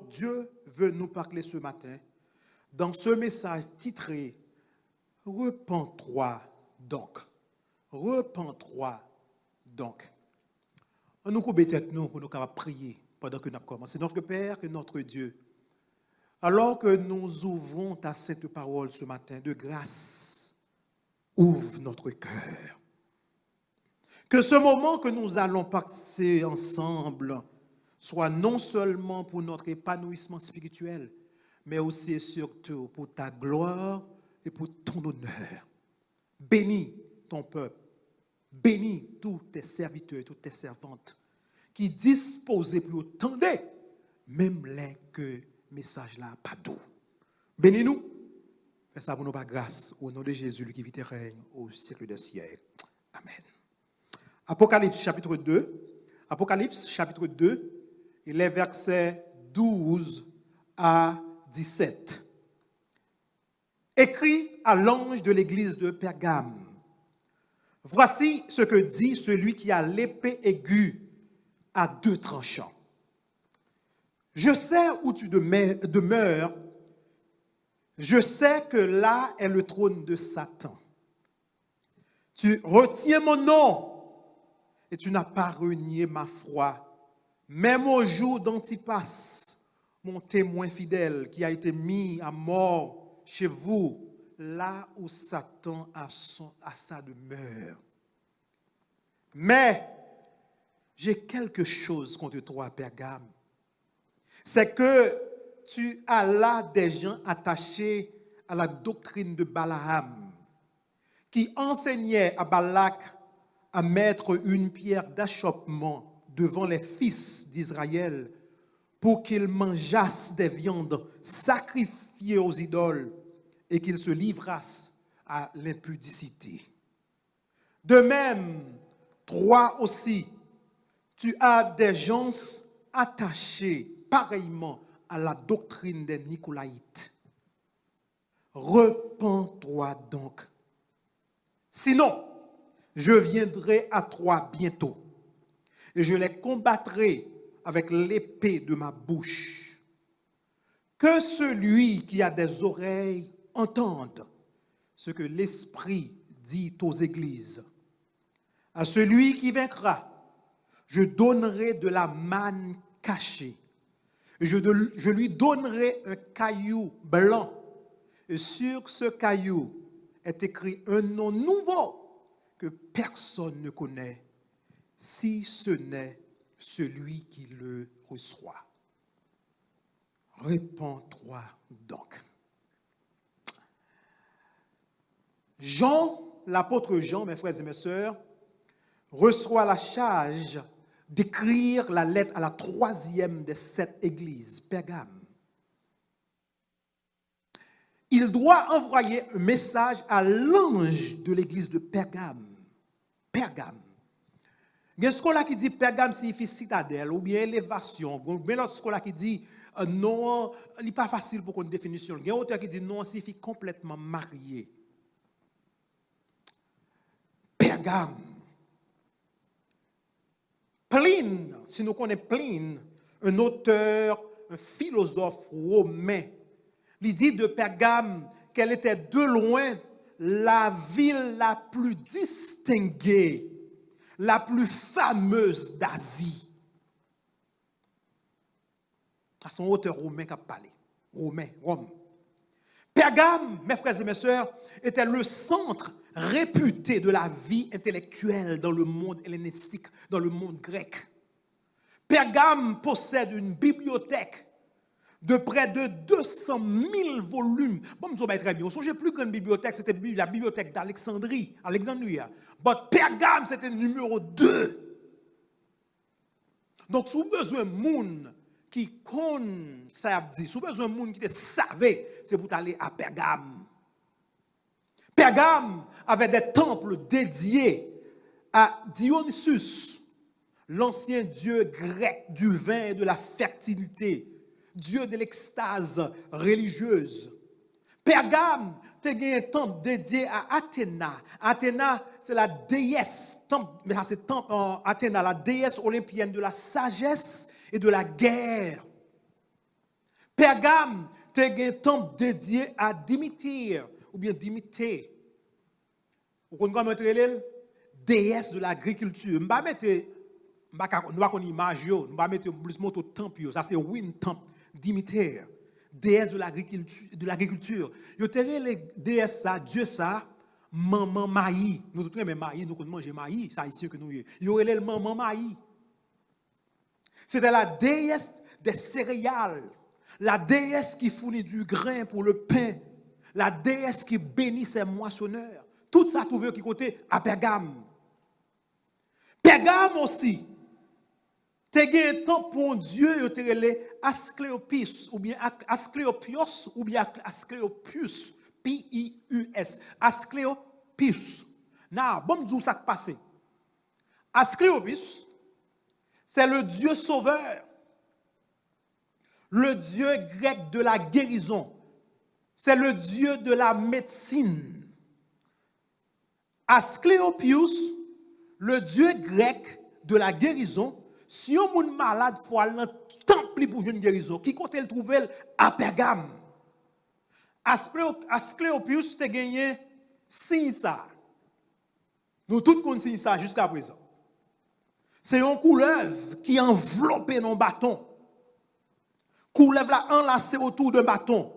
Dieu veut nous parler ce matin dans ce message titré « Repens-toi donc ». Repens-toi donc. On nous coupe tête nous pour nous capables prier pendant que nous commençons. Notre Père, que notre Dieu, alors que nous ouvrons ta sainte parole ce matin, de grâce, ouvre notre cœur. Que ce moment que nous allons passer ensemble soit non seulement pour notre épanouissement spirituel, mais aussi et surtout pour ta gloire et pour ton honneur. Bénis ton peuple, bénis tous tes serviteurs et toutes tes servantes qui disposent pour entendre, même les que message là pas doux. Bénis-nous. Fais ça pour nous par grâce au nom de Jésus qui vit et règne au siècle des siècles. Amen. Apocalypse chapitre 2. Apocalypse chapitre 2 et les versets 12 à 17. Écrit à l'ange de l'église de Pergame. Voici ce que dit celui qui a l'épée aiguë à deux tranchants. Je sais où tu demeures. Je sais que là est le trône de Satan. Tu retiens mon nom et tu n'as pas renié ma foi. Même au jour d'Antipas, mon témoin fidèle qui a été mis à mort chez vous, là où Satan a sa demeure. Mais j'ai quelque chose contre toi, Pergame. C'est que tu as là des gens attachés à la doctrine de Balaam, qui enseignait à Balak à mettre une pierre d'achoppement devant les fils d'Israël pour qu'ils mangeassent des viandes sacrifiées aux idoles et qu'ils se livrassent à l'impudicité. De même, toi aussi, tu as des gens attachés pareillement à la doctrine des Nicolaïtes. Repens-toi donc. Sinon, je viendrai à toi bientôt et je les combattrai avec l'épée de ma bouche. Que celui qui a des oreilles entende ce que l'Esprit dit aux églises. À celui qui vaincra, je donnerai de la manne cachée. Je lui donnerai un caillou blanc. Et sur ce caillou est écrit un nom nouveau que personne ne connaît, si ce n'est celui qui le reçoit. Repens-toi donc. Jean, l'apôtre Jean, mes frères et mes sœurs, reçoit la charge d'écrire la lettre à la troisième des 7 églises, Pergame. Il doit envoyer un message à l'ange de l'église de Pergame. Pergame. Il y a un scola qui dit Pergame signifie citadelle ou bien élévation. Il y a un autre scola qui dit non, il n'est pas facile pour une définition. Il y a un autre qui dit non, signifie complètement marié. Pergame. Pline, si nous connaissons Pline, un auteur, un philosophe romain, il dit de Pergame qu'elle était de loin la ville la plus distinguée, la plus fameuse d'Asie. C'est son auteur romain qui a parlé. Rome. Pergame, mes frères et mes sœurs, était le centre réputé de la vie intellectuelle dans le monde hellénistique, dans le monde grec. Pergame possède une bibliothèque de près de 200 000 volumes. Bon, nous très bien. On songe plus grande bibliothèque, c'était la bibliothèque d'Alexandrie, Alexandrie. Mais Pergame, c'était le numéro 2. Donc, si vous avez besoin de monde qui connaît ça, si vous avez besoin de monde qui te savait, c'est pour aller à Pergame. Pergame avait des temples dédiés à Dionysus, l'ancien dieu grec du vin et de la fertilité, dieu de l'extase religieuse. Pergame, c'était un temple dédié à Athéna. Athéna, c'est la déesse, mais c'est Athéna, la déesse olympienne de la sagesse et de la guerre. Pergame, tu as un temple dédié à Dimitri, ou bien Dimitri. Vous connaissez comment elle déesse de l'agriculture. Je ne vais pas mettre, nous avons une image, je ne vais pas mettre plus de temple, ça c'est Win Temple, Dimitri, déesse de l'agriculture. Vous avez les déesses, ça, Dieu ça, maman maï. Nous tous les maï, nous mangeons maï, ça ici que nous y. Vous avez le maman maï. C'était la déesse des céréales, la déesse qui fournit du grain pour le pain, la déesse qui bénit ses moissonneurs. Tout ça trouvé qui côté à Pergame. Pergame aussi, tu as un temps pour Dieu, tu as Asclépios, ou bien Asclépios, ou bien Asclépius, P-I-U-S, Asclépius. Now, bon nous ça qui passe. Asclépius, c'est le Dieu sauveur, le Dieu grec de la guérison, c'est le Dieu de la médecine. Asclépius, le Dieu grec de la guérison, si on est malade, il faut aller dans le temple pour une guérison. Qui compte le trouver à Pergame? Asclépius a gagné signe ça. Nous tous connaissons ça jusqu'à présent. C'est une couleuvre qui enveloppe dans bâton. Couleuvre là enlacée autour d'un bâton.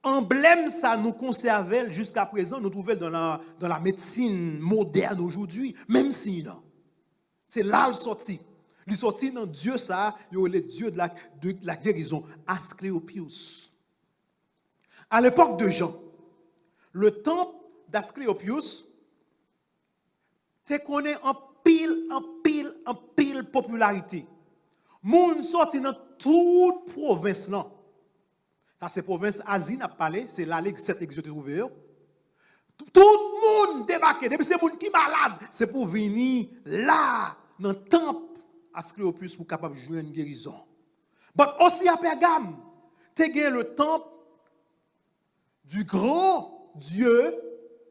Emblème ça nous conserve jusqu'à présent, nous trouvons dans la médecine moderne aujourd'hui, même si non. C'est là le sorti. Le sorti dans Dieu ça, il y a le Dieu de la guérison, Asclépius. À l'époque de Jean, le temple d'Asclépius, c'est qu'on est en pile popularité. Moun sorti dans toute province là. Ça, c'est province Asie, n'a parlé, c'est là que cette église est trouvée. Tout le monde débarqué, depuis c'est monde qui est malade, c'est pour venir là, dans le temple Asclépius pour capable de jouer une guérison. Mais aussi à Pergame, tu as le temple du grand Dieu,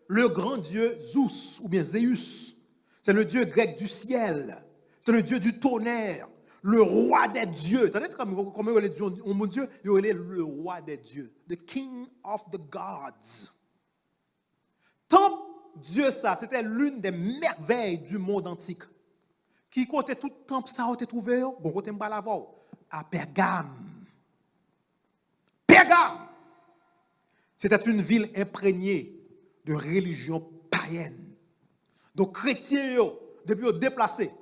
le grand Dieu Zeus, ou bien Zeus. C'est le Dieu grec du ciel, c'est le Dieu du tonnerre. Le roi des dieux. Vous savez comment il dit, oh mon Dieu, il est le roi des dieux. The king of the gods. Tant Dieu ça, c'était l'une des merveilles du monde antique. Qui côté tout temple ça a été trouvé, bon côté m'pa la voir, à Pergame. Pergame. C'était une ville imprégnée de religion païenne. Donc chrétiens, depuis qu'ils déplacés,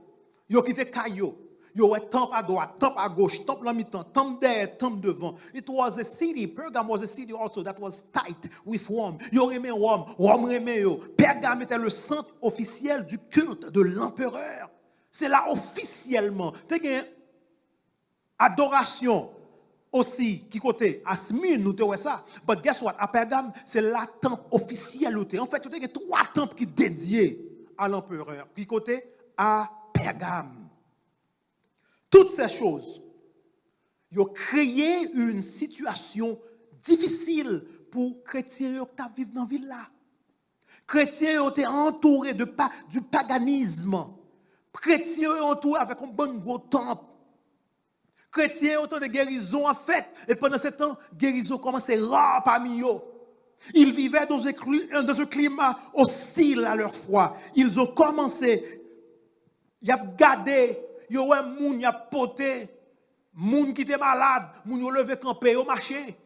ils ont quitté Caillou. Il y avait temple à droite, temple à gauche, temple en mi-temps, temple derrière, temple devant. It was a city. Pergame was a city also that was tight with Rome. Yo aimé Rome, Rome aimé yo. Pergame était le centre officiel du culte de l'empereur. C'est là officiellement. Tu as une adoration aussi qui côté à Smyrne nous te ça. But guess what? À Pergame, c'est la temple officiel. En fait, tu as trois temples qui dédiés à l'empereur. Qui côté à Pergame. Toutes ces choses, ils ont créé une situation difficile pour les chrétiens qui vivent dans la ville là. Les chrétiens ont été entourés du paganisme. Les chrétiens ont été entourés avec un bon gros temple. Les chrétiens ont été de guérison en fait. Et pendant ce temps, guérison commençait rare parmi eux. Ils vivaient dans un climat hostile à leur foi. Ils ont commencé, ils ont gardé. Yo wè moun y a poté, moun qui était malade, moun yo levé campé, yo marché.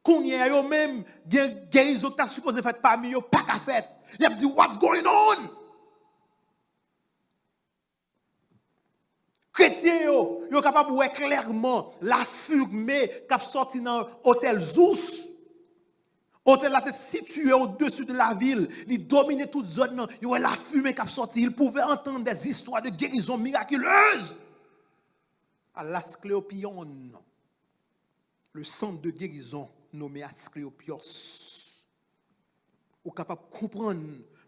Kounye yo même gen guérison qui t'a supposé faire parmi yo pas qu'à fait. Y a dit what's going on? Chrétien yo capable de voir clairement la fumée qui a sorti dans l'hôtel Zeus. L'hôtel là était situé au-dessus de la ville, il dominait toute zone, il y avait la fumée qui a sorti, il pouvait entendre des histoires de guérison miraculeuse. À l'Asclépion, le centre de guérison nommé Asclépios. Vous êtes capable de comprendre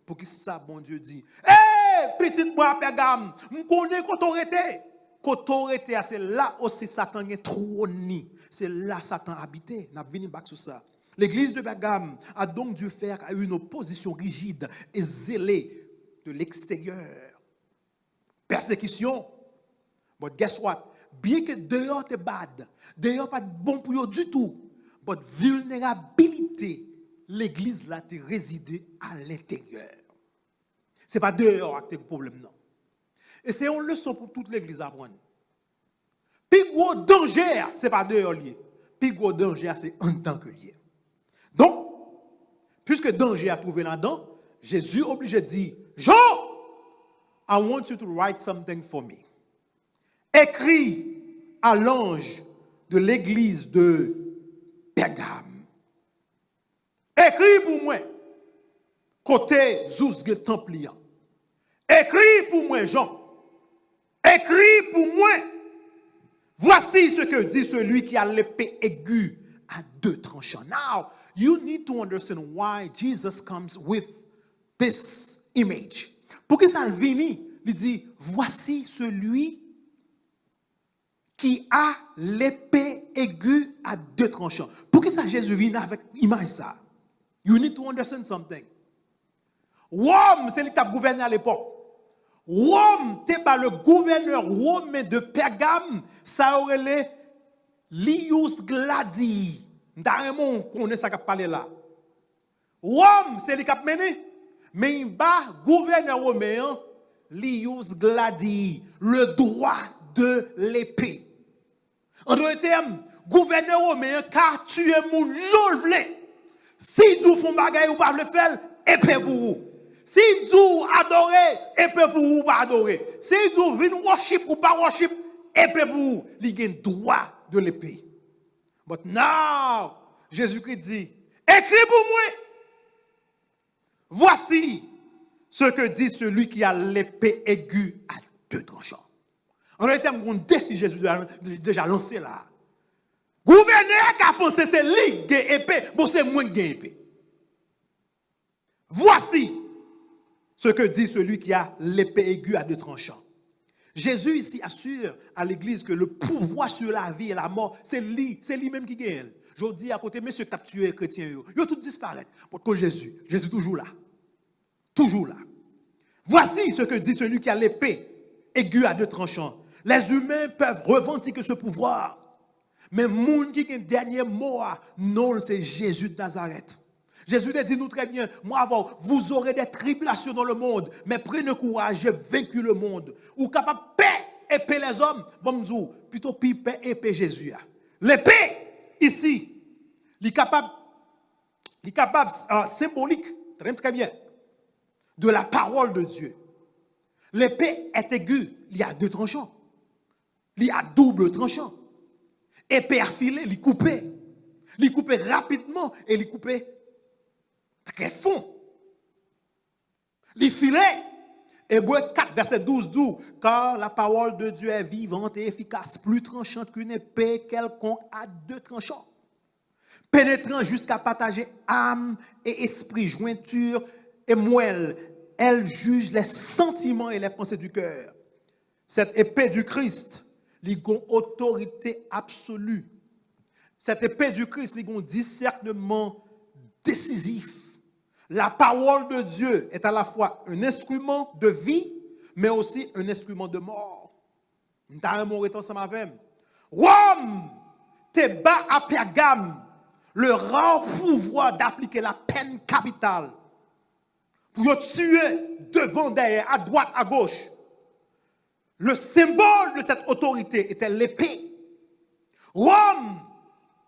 pour qui ça, bon Dieu dit. Hé, petite moi à Pergame, je connais qu'autorité. Qu'autorité, c'est là aussi Satan est trôné. C'est là Satan habitait. Nous venons back sur ça. L'église de Pergame a donc dû faire une opposition rigide et zélée de l'extérieur. Persécution. But guess what? bien que dehors te bad, dehors pas bon pour eux du tout, but vulnérabilité, l'église là te réside à l'intérieur. C'est pas dehors que le problème non. Et c'est une leçon pour toute l'église à prendre. Puis gros danger, c'est pas dehors lié. Puis gros danger, c'est en tant que lié. Donc, puisque danger a prouvé là-dedans, Jésus obligé de dire, Jean, I want you to write something for me. Écris à l'ange de l'église de Pergame. Écris pour moi, côté Zouzge Templian. Écris pour moi, Jean. Écris pour moi. Voici ce que dit celui qui a l'épée aiguë à 2 tranchants. Now, you need to understand why Jesus comes with this image. Pour que ça vienne, il dit, voici celui qui a l'épée aiguë à 2 tranchants. Pour que ça Jésus vienne avec image ça? You need to understand something. Rome, c'est lui qui a gouverné à l'époque. Rome, c'est le gouverneur romain de Pergame, ça aurait les Lius Gladi. Nous connaissons ça qui a parlé là. Rome, c'est lui qui a mené. Mais il bat gouverneur romain, Lius Gladi, le droit de l'épée. En d'autres termes, gouverneur romain, car tu es mon l'olvlé. Si vous font bagaille ou pas le faire, épée pour vous. Si vous adorez, épée pour vous, pas adorer. Si vous venez worship ou pas worship, épée pour vous. Il y a le droit de l'épée. But now, Jésus-Christ dit, écris pour moi. Voici ce que dit celui qui a l'épée aiguë à 2 tranchants. En réalité, un défi Jésus déjà lancé là. Gouverneur qui a pensé c'est lui qui a épée, bon c'est moi qui a épée. Voici ce que dit celui qui a l'épée aiguë à 2 tranchants. Jésus ici assure à l'église que le pouvoir sur la vie et la mort, c'est lui-même qui gagne. Je dis à côté, messieurs qui ont tué les chrétiens, ils ont tous disparaître. Pour que Jésus toujours là. Toujours là. Voici ce que dit celui qui a l'épée aiguë à 2 tranchants. Les humains peuvent revendiquer ce pouvoir. Mais le monde qui a un dernier mot, non, c'est Jésus de Nazareth. Jésus dit nous très bien, moi avant, vous aurez des tribulations dans le monde, mais prenez courage, j'ai vaincu le monde. Ou capable de paix épée les hommes, bon plutôt paix épée Jésus. L'épée, ici, il est capable symbolique, très bien, de la parole de Dieu. L'épée est aiguë, il y a 2 tranchants. Il y a double tranchant. Épée affilée, il coupe rapidement et il coupe très fond. Il filet. Hébreux 4, verset 12, dit, car la parole de Dieu est vivante et efficace, plus tranchante qu'une épée quelconque à 2 tranchants, pénétrant jusqu'à partager âme et esprit, jointure et moelle. Elle juge les sentiments et les pensées du cœur. Cette épée du Christ, il a une autorité absolue. Cette épée du Christ, il a un discernement décisif. La parole de Dieu est à la fois un instrument de vie, mais aussi un instrument de mort. Nous avons ensemble avec Rome, te bat à Pergame le rare pouvoir d'appliquer la peine capitale pour tuer devant, derrière, à droite, à gauche. Le symbole de cette autorité était l'épée. Rome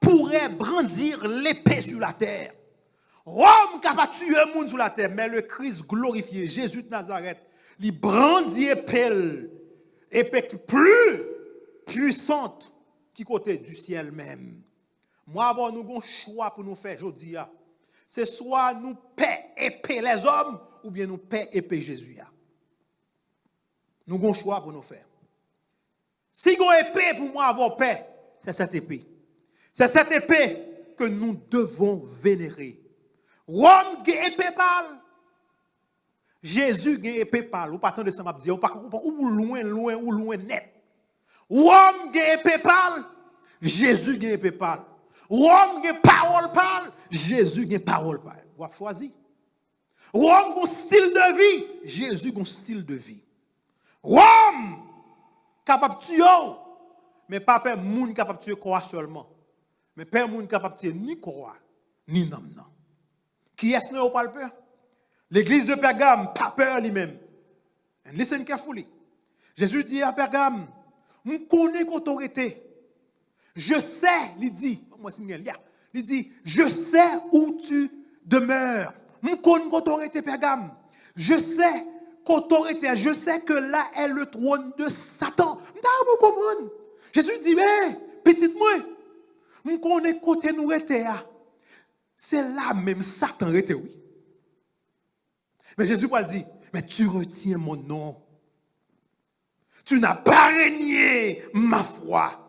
pourrait brandir l'épée sur la terre. Rome capable de tuer un monde sur la terre, mais le Christ glorifié, Jésus de Nazareth, il brandit épée plus puissante qui côté du ciel même. Moi, avant nous avons un choix pour nous faire, je dis, c'est soit nous paie épée les hommes, ou bien nous paie épée Jésus. Nous avons un choix pour nous faire. Si nous avons épée pour moi avoir paix, c'est cette épée. C'est cette épée que nous devons vénérer. Rome qui est épée pâle. Jésus qui est épée pâle. Ou pas tant de ça m'a dit, ou loin net. Rome qui est épée pâle. Jésus qui est épée pâle. Rome qui est parole pâle. Jésus qui est parole pâle. Vous avez choisi. Rome qui est style de vie. Jésus qui est style de vie. Rome capable de tuer, mais pas peur moun capable de tuer quoi seulement. Mais peur moun capable de tuer ni quoi, ni non. Qui est-ce qui n'a pas peur? L'église de Pergame, pas peur lui-même. And listen carefully. Jésus dit à Pergame, je connais l'autorité. Je sais, il dit, il dit, je sais où tu demeures. Je connais l'autorité Pergame. Je sais qu'autorité, je sais que là est le trône de Satan. Vous comprenez? Jésus dit, mais, petite moi, je connais côté nous était. C'est là même Satan était, oui. Mais Jésus Paul dit, mais tu retiens mon nom. Tu n'as pas régné ma foi.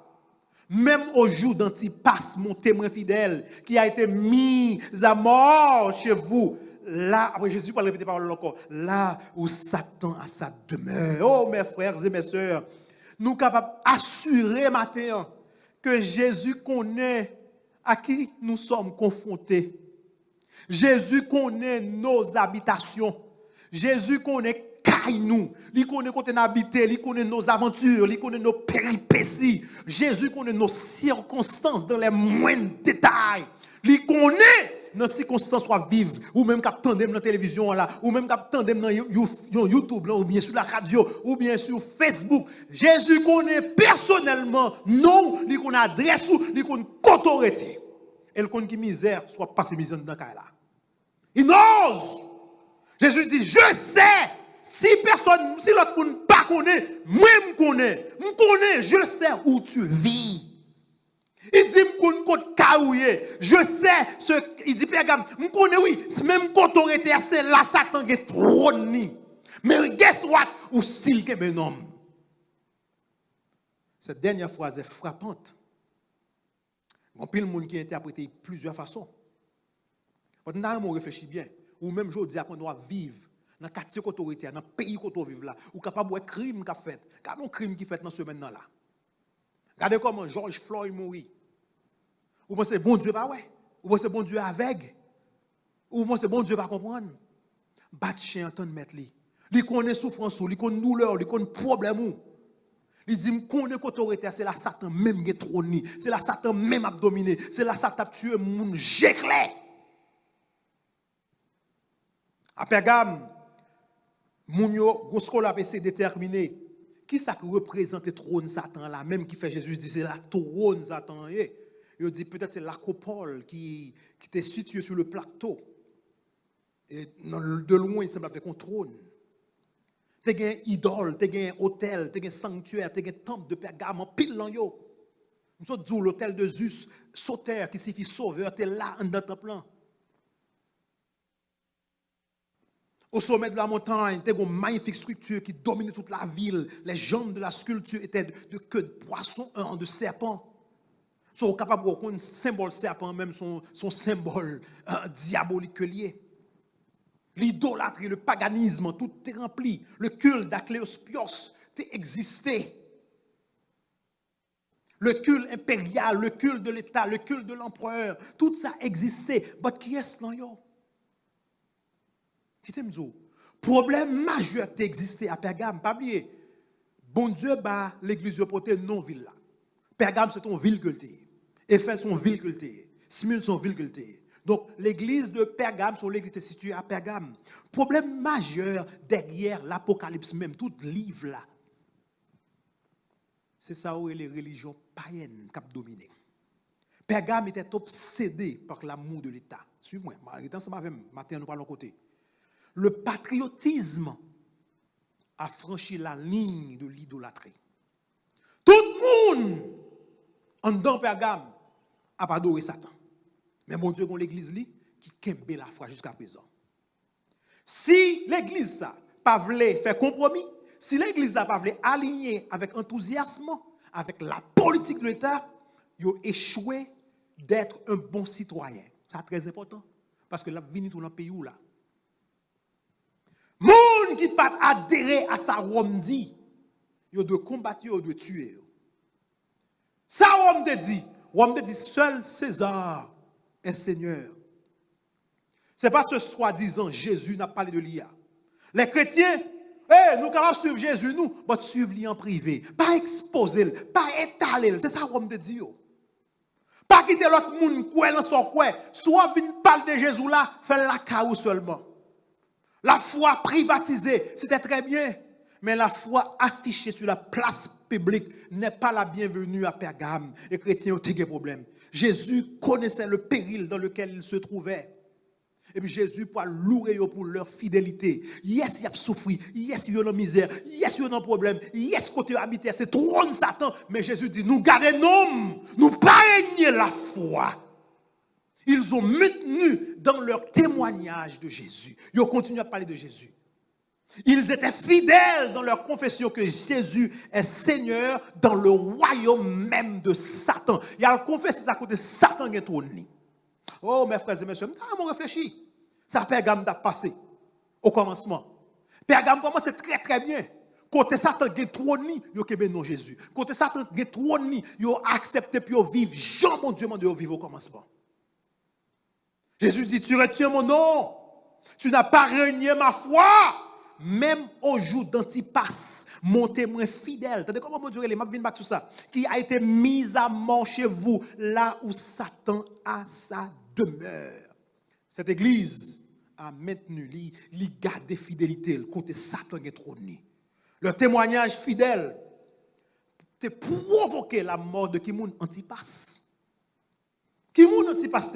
Même au jour d'Antipas, mon témoin fidèle, qui a été mis à mort chez vous. Là, après Jésus parle répéter parole encore. Là où Satan a sa demeure. Oh mes frères et mes sœurs, nous sommes capables d'assurer matin que Jésus connaît à qui nous sommes confrontés. Jésus connaît nos habitations. Jésus connaît nous. Il connaît quand on habite, il connaît nos aventures, il connaît nos péripéties. Jésus connaît nos circonstances dans les moindres détails. Il connaît nos circonstances soit vives, ou même quand dans la télévision là, ou même quand dans YouTube là, ou bien sur la radio, ou bien sur Facebook. Jésus connaît personnellement non, il connaît adresse, il connaît autorité. Et il connaît qui misère soit passé misère dans cas là. Il ose. Jésus dit je sais. Si personne, si l'autre ne pas connaît, moi je connais. Je connais, je sais où tu vis. Il dit, je sais ce il dit, Pergame, je connais, oui, même quand on était, c'est là, Satan qui est trône. Mais guess what? Ou style que un homme. Cette dernière phrase est frappante. Il y a plein de monde qui a interprété plusieurs façons. On réfléchit bien. Ou même je dis qu'on doit vivre dans le quartier autorité, dans le pays qu'on vit là, ou capable de crime qu'a fait. Regardez un crime qui fait dans ce semaine là. Regardez comment George Floyd mourit. Ou pensez bon Dieu pas ouais. Ou pensez bon Dieu aveugle. Ou pensez bon Dieu pas comprendre. Battre chien entendre mettre lui. Il connaît souffrance, il connaît douleur, il connaît problème. Il dit me connaît autorité, c'est la Satan même qui trône, c'est la Satan même a dominé, c'est la Satan tué moun j'éclair. À Pergame, Mounio, Goskola PC déterminé. Qui ça qui représente le trône Satan là, même qui fait Jésus dit c'est la trône Satan. Il dit peut-être c'est l'acropole qui était situé sur le plateau. Et de loin, il semble faire un trône. Tu as un idole, tu as un hôtel, tu as un sanctuaire, tu as un temple de Pergame en pile dans yo. Nous sommes dit l'hôtel de Zeus, sauteur qui signifie sauveur, tu es là dans ton plan. Au sommet de la montagne, tu as une magnifique structure qui dominait toute la ville. Les jambes de la sculpture étaient de queue de poisson, de serpent. Ils sont capables de reconnaître symbole serpent, même son symbole diabolique que lié. L'idolâtrie, le paganisme, tout est rempli. Le culte d'Acléospios existait. Le culte impérial, le culte de l'État, le culte de l'empereur, tout ça existait. Mais qui est-ce là? Qui t'aime dire? Problème majeur qui existait à Pergame, pas oublier. Bon Dieu, l'église de Poté non ville là. Pergame, c'est une ville cultée. Éphèse, c'est une ville cultée. Smyrne, c'est une ville cultée. Donc, l'église de Pergame, c'est l'église qui est située à Pergame. Problème majeur derrière l'Apocalypse même, tout livre là. C'est ça où les religions païennes qui ont dominé. Pergame était obsédé par l'amour de l'État. Suis-moi, matin nous parlons côté. Le patriotisme a franchi la ligne de l'idolâtrie. Tout le monde en dedans Pergame a adoré Satan. Mais mon Dieu, l'église qui kembe la foi jusqu'à présent. Si l'église ça pas voulait faire compromis, si l'église ça pas voulait aligner avec enthousiasme avec la politique de l'État, il a échoué d'être un bon citoyen. C'est très important parce que là vini tout dans le pays où là. Moun qui pas adhérer à sa Rome dit, il doit combattre, il doit tuer. Ça Rome te dit seul César est Seigneur. C'est parce que soi-disant Jésus n'a pas parlé de l'IA. Les chrétiens Nous sommes capables de suivre Jésus, nous, mais suivre lui en privé. Pas exposer, pas étaler. C'est ça qu'on me dit. Pas quitter l'autre monde, quoi, dans son quoi. Soit venir parler de Jésus là, faire la caou seulement. La foi privatisée, c'était très bien. Mais la foi affichée sur la place publique n'est pas la bienvenue à Pergame. Et les chrétiens ont des problèmes. Jésus connaissait le péril dans lequel il se trouvait. Et puis Jésus pour louer pour leur fidélité. Yes, il a souffert. Yes, il y a la misère. Yes, il y a un problème. Yes, côté habité, c'est trône Satan. Mais Jésus dit, nous gardons, nous pas régner la foi. Ils ont maintenu dans leur témoignage de Jésus. Ils ont continué à parler de Jésus. Ils étaient fidèles dans leur confession que Jésus est Seigneur dans le royaume même de Satan. Il a confessé ça à côté de Satan qui est trôné. Oh, mes frères et mes soeurs, nous réfléchi. Ça Pergame a passé au commencement. Pergame commence très très bien. Côté Satan qui est trôné, il a non Jésus. Côté Satan qui est trôné, il a accepté puis il vivre. Jean, mon Dieu, de vivre au commencement. Jésus dit, tu retiens mon nom. Tu n'as pas renié ma foi. Même au jour d'Antipas, mon témoin fidèle, attendez comment mon Dieu, les maps viennent back sur ça, qui a été mis à mort chez vous, là où Satan a sa demeure. Cette église a maintenu, il garde fidélité, le côté Satan est trôné. Le témoignage fidèle a provoqué la mort de Kimoun Antipas. Kimoun Antipas,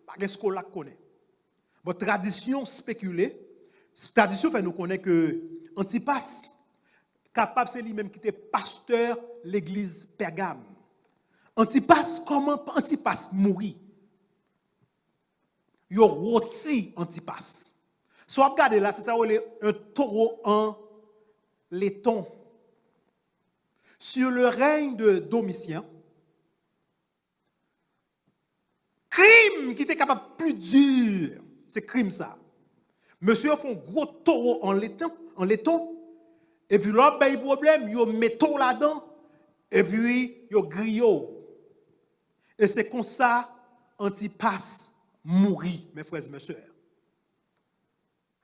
pas de ce qu'on la connaît. Votre tradition spéculée. Cette tradition fait nous connaître que Antipas, capable c'est lui-même qui était pasteur l'église Pergame. Antipas, comment Antipas mourit? Il a rôti Antipas. Soit regardez là, c'est ça un taureau en laiton. Sur le règne de Domitien, crime qui était capable plus dur, c'est crime ça. Monsieur fait un gros taureau en laiton, et puis là, il y a un problème, il y a un métaux là-dedans, et puis il y a un griot. Et c'est comme ça, Antipas mourit, mes frères et mes soeurs.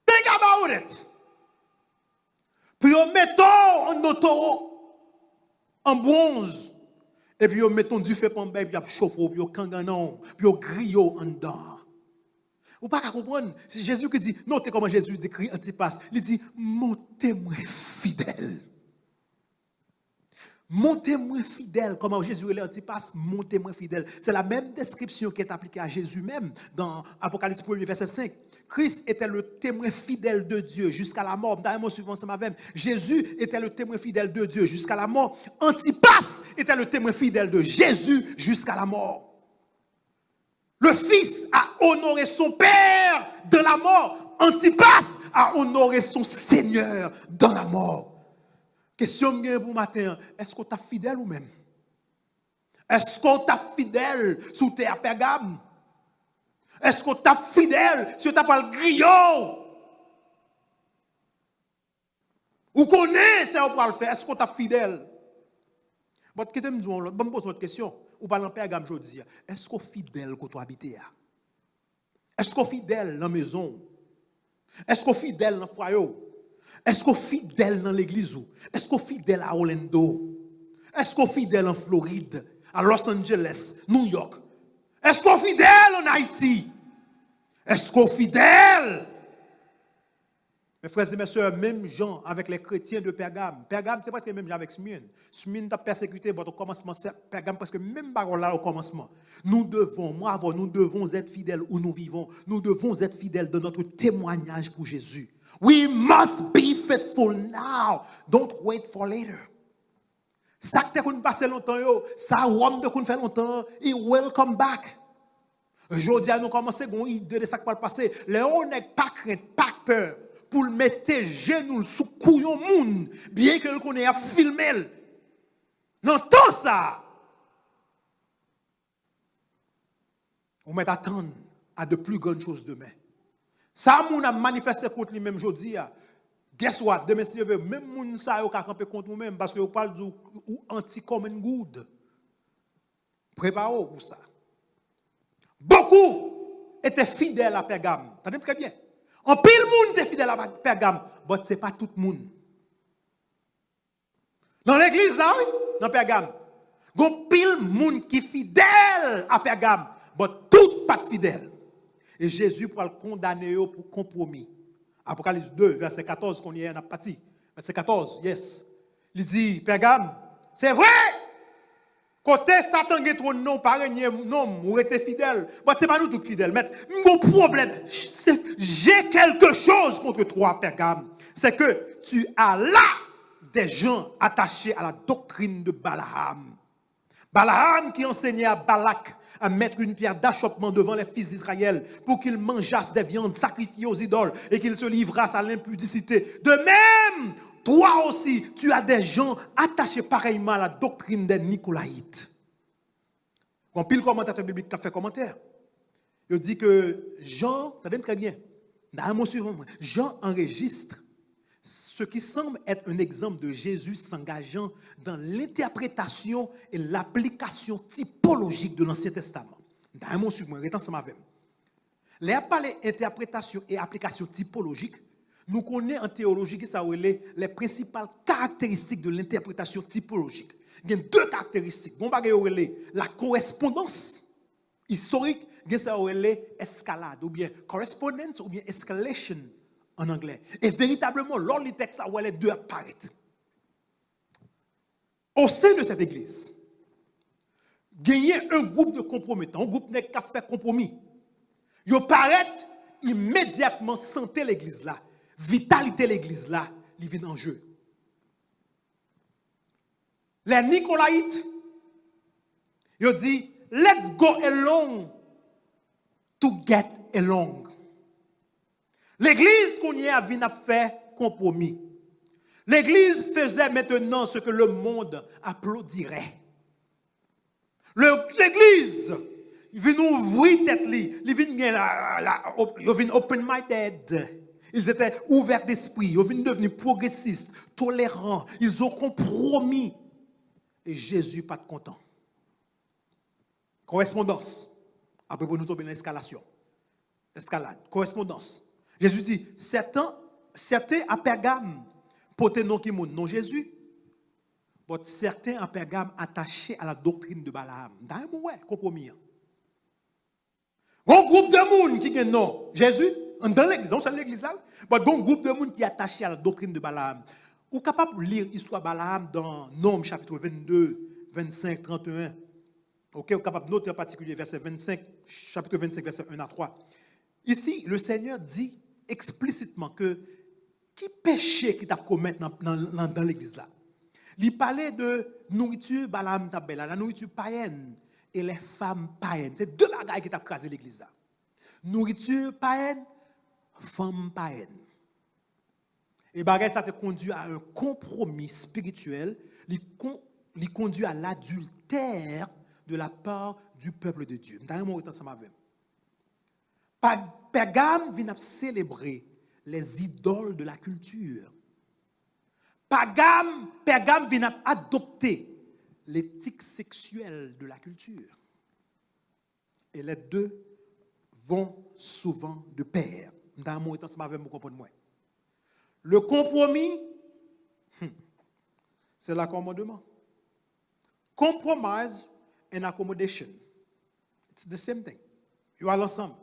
Think about it. Puis il mettons un taureau en bronze, et puis il mettons du feu pour puis il y a chauffe, puis il kanganon, puis il griot en dedans. Vous ne pouvez pas comprendre. C'est Jésus qui dit, notez comment Jésus décrit Antipas. Il dit, mon témoin fidèle. Mon témoin fidèle. Comment Jésus est Antipas, mon témoin fidèle. C'est la même description qui est appliquée à Jésus même dans Apocalypse 1, verset 5. Christ était le témoin fidèle de Dieu jusqu'à la mort. Dans le mot suivant, c'est ma même. Jésus était le témoin fidèle de Dieu jusqu'à la mort. Antipas était le témoin fidèle de Jésus jusqu'à la mort. Le Fils a honoré son Père dans la mort. Antipas a honoré son Seigneur dans la mort. Question pour matin, est-ce qu'on t'a fidèle ou même? Est-ce qu'on t'a fidèle sous terre Pergame? Est-ce qu'on t'a fidèle sur ta parole griot? Ou connaît c'est on va le faire? Est-ce qu'on t'a fidèle? Bon, qui te me dit, me pose une question. Ou parle en Pergame, je dis, est-ce qu'on est fidèle quand tu habites? Est-ce qu'on est fidèle dans la maison? Est-ce qu'on est fidèle dans le foyer? Est-ce qu'on est fidèle dans l'église? Est-ce qu'on est fidèle à Orlando? Est-ce qu'on est fidèle en Floride, à Los Angeles, New York? Est-ce qu'on est fidèle en Haïti? Est-ce qu'on est fidèle? Mes frères et mes soeurs, même gens avec les chrétiens de Pergame. Pergame, c'est presque même gens avec Smyrne. Smyrne a persécuté votre commencement. Pergame, presque même parole là au commencement. Nous devons être fidèles où nous vivons. Nous devons être fidèles dans notre témoignage pour Jésus. We must be faithful now. Don't wait for later. Ça que tu as passé longtemps, ça Rome te fait longtemps, it will come back. Aujourd'hui, nous commençons à idée de ça qui va passer. Léon n'est pas crainte, pas peur. Pour le mettre genoux sous couillon moun, bien que le connaît à filmer. Non, tout ça. On met attendre à de plus grandes choses demain. Ça, moun a manifesté contre lui-même aujourd'hui. Guess what? Demain, si vous voulez, même moun ça yo ka camper contre vous-même parce que vous parlez du anti-common good. Préparez-vous pour ça. Beaucoup étaient fidèles à Pergame. T'entendez très bien. En pile monde était fidèle à Pergame. mais ce n'est pas tout le monde. Dans l'église, là, oui, dans Pergame, il y a pile de monde qui est fidèle à Pergame, mais tout pas fidèle. Et Jésus pour le condamner pour compromis. Apocalypse 2, verset 14, qu'on y est, on a parti. Verset 14, yes. Il dit, Pergame, c'est vrai! Côté Satan qui est trop non, par non, ou était fidèle. Mais ce n'est pas nous tous fidèles. Mais mon problème, j'ai quelque chose contre toi, Pergame. C'est que tu as là des gens attachés à la doctrine de Balaam. Balaam qui enseignait à Balak à mettre une pierre d'achoppement devant les fils d'Israël pour qu'ils mangeassent des viandes sacrifiées aux idoles et qu'ils se livrassent à l'impudicité. De même, toi aussi, tu as des gens attachés pareillement à la doctrine des Nicolaïtes. Quand pile commentateur biblique a fait commentaire, il dit que Jean, ça donne très bien, dans un mot suivant, Jean enregistre ce qui semble être un exemple de Jésus s'engageant dans l'interprétation et l'application typologique de l'Ancien Testament. Dans un mot suivant, restez ensemble avec moi. Les parler interprétation et application typologique, nous connaissons en théologie qui s'appelle les principales caractéristiques de l'interprétation typologique. Il y a deux caractéristiques. La correspondance historique, il y a l'escalade, ou bien correspondence, ou bien escalation en anglais. Et véritablement, lors du texte, les deux apparaissent. Au sein de cette église, il y a un groupe de compromettants, un groupe qui a fait compromis. Ils paraissent immédiatement sentir l'église là. Vitalité de l'église là, il vient en jeu. Les Nicolaïtes, ils disent, let's go along to get along. L'église qu'on y a vient faire compromis. L'église faisait maintenant ce que le monde applaudirait. L'église, il vient ouvrir tête, il vient open-minded. Ils étaient ouverts d'esprit, ils viennent devenir progressistes, tolérants, ils ont compromis. Et Jésus pas de content. Correspondance. Après, pour nous tomber dans l'escalation. Escalade. Correspondance. Jésus dit, certains à Pergame, portent non qui non Jésus, mais certains à Pergame attachés à la doctrine de Balaam. Dans un mot, compromis. Un groupe de monde qui gagne non Jésus, dans l'église, on sait l'église là, mais un groupe de monde qui est attaché à la doctrine de Balaam. Vous êtes capable de lire l'histoire de Balaam dans Nombres chapitre 22, 25, 31. Ok, vous êtes capable de noter en particulier verset 25, chapitre 25, verset 1 à 3. Ici, le Seigneur dit explicitement que qui péché qui t'a commis dans l'église là. Il parlait de nourriture Balaam tabella, la nourriture païenne et les femmes païennes. C'est deux bagages qui t'a crasé l'église là. Nourriture païenne, femmes païennes. Et bagay ça te conduit à un compromis spirituel, il conduit à l'adultère de la part du peuple de Dieu. Dans un mot ensemble avec. Pergame vient célébrer les idoles de la culture. Pergame vient adopter l'éthique sexuelle de la culture. Et les deux vont souvent de pair. Dans un mot ensemble avec vous comprenez moi. Le compromis, c'est l'accommodement. Compromise and accommodation. It's the same thing. Ils sont ensemble.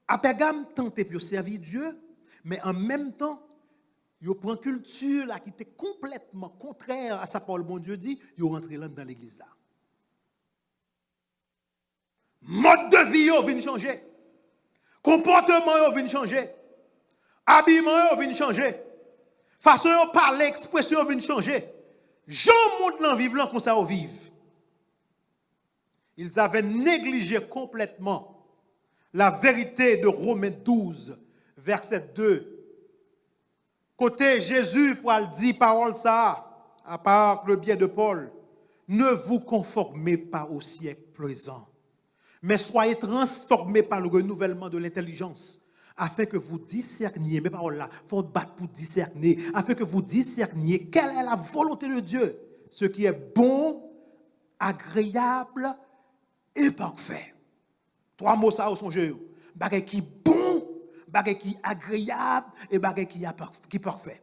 À Pergame, tenté pour servir Dieu, mais en même temps, ils prennent une culture là, qui était complètement contraire à sa parole. Bon Dieu dit, ils rentrent dans l'église là. Mode de vie, ils viennent changer. Comportement, ils viennent changer. Habillement, vient changer. Façon de parler, expression vient changer. Jean monte dans vivre là comme ça au vivre. Ils avaient négligé complètement la vérité de Romains 12, verset 2. Côté Jésus, pour le dire parole ça, à part le biais de Paul, ne vous conformez pas au siècle présent, mais soyez transformés par le renouvellement de l'intelligence. Afin que vous discerniez, mes paroles là, il faut battre pour discerner, afin que vous discerniez quelle est la volonté de Dieu, ce qui est bon, agréable et parfait. Trois mots ça au songe. Bagay qui bon, bagay qui agréable et bagay qui parfait.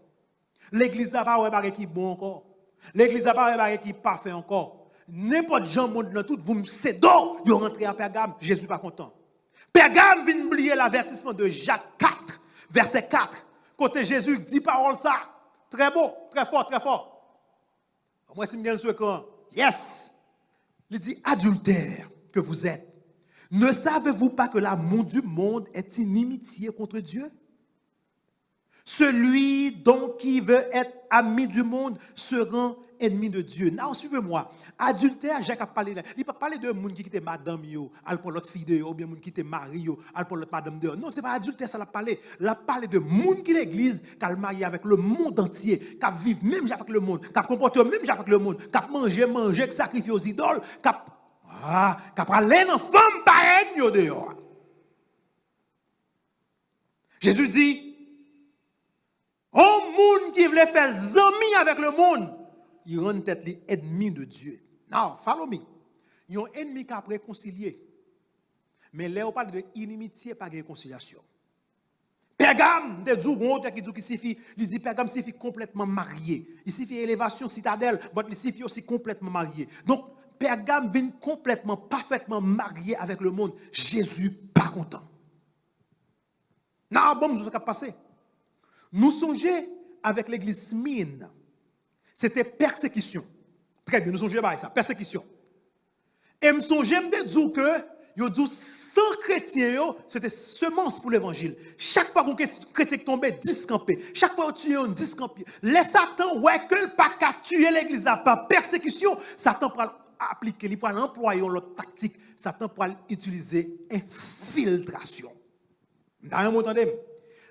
L'église n'a pas bagay qui bon encore. L'église n'a pas bagay qui parfait encore. N'importe gens monde dans tout vous c'est donc yo rentré à Pergame, Jésus pas content. Pergame vient oublier l'avertissement de Jacques 4 verset 4. Côté Jésus dit parole ça. Très beau, très fort, très fort. Moi si me sur écran. Yes. Il dit adultère que vous êtes. Ne savez-vous pas que l'amour du monde est inimitié contre Dieu? Celui donc qui veut être ami du monde se rend ennemi de Dieu. Non, suivez-moi. Adultère, Jacques a parlé là. Il ne pas parler de monde qui était madame yo, al pour l'autre fille de ou bien monde qui était mari yo, al pour l'autre madame de. Non, c'est pas adultère ça l'a parlé. Il parlé de monde qui l'église, qui a marié avec le monde entier, qui vivent même avec le monde, qui comporte même avec le monde, qui manger, qui sacrifie aux idoles, qui parler dans femme pareille yo dehors. Jésus dit un monde qui veut faire zami avec le monde, il rend tête l'ennemi de Dieu. Non, follow me. Il y a un ennemi qui a réconcilié. Mais là, on parle de inimitié par réconciliation. Pergame, des qui signifie, il dit Pergame signifie complètement marié. Il signifie élévation citadelle, mais il signifie aussi complètement marié. Donc, Pergame vient complètement, parfaitement marié avec le monde. Jésus, pas content. Non, bon, nous avons passé. Nous songeons avec l'église Smyrne. C'était persécution. Très bien, nous songeons à ça, persécution. Et nous songeons de dire que yo dit sans chrétien, c'était semence pour l'évangile. Chaque fois qu'un chrétien tombait, discampé. Chaque fois que tu es discampé. Les Satan, ouais, que le pas qu'à tuer l'église par persécution, Satan pour appliquer, il pour employer l'autre tactique. Satan pour utiliser infiltration. Vous entendez?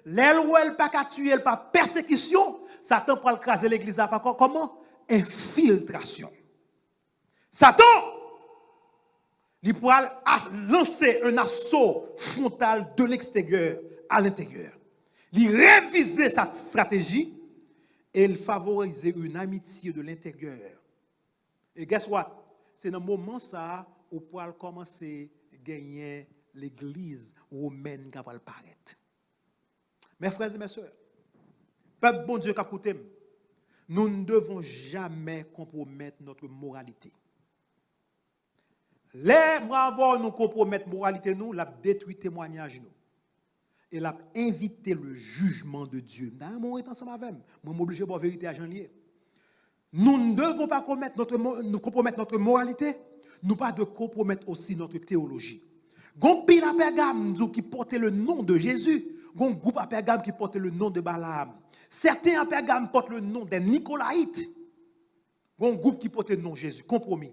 L'elle pas qu'à tuer par persécution, Satan pour écraser l'église par comment? Infiltration. Satan, il pourra lancer un assaut frontal de l'extérieur à l'intérieur. Il réviser sa stratégie et il favoriser une amitié de l'intérieur. Et guess what? C'est dans le moment ça où pourra commencer à gagner l'église romaine qui va paraître. Mes frères et mes sœurs, peuple bon Dieu qui a écouté, nous ne devons jamais compromettre notre moralité. Les bravos nous compromettre moralité nous, l'a détruit témoignage nous. Et l'a invité le jugement de Dieu. Dans mon temps ensemble avec moi m'oblige à vérité à Jean-Lié. Nous ne devons pas compromettre notre moralité, nous pas de compromettre aussi notre théologie. Gon pile à Pergame qui portait le nom de Jésus, gon groupe à Pergame qui portait le nom de Balaam. Certains à Pergame portent le nom des Nicolaïtes. Gon groupe qui portait le nom de Jésus, compromis.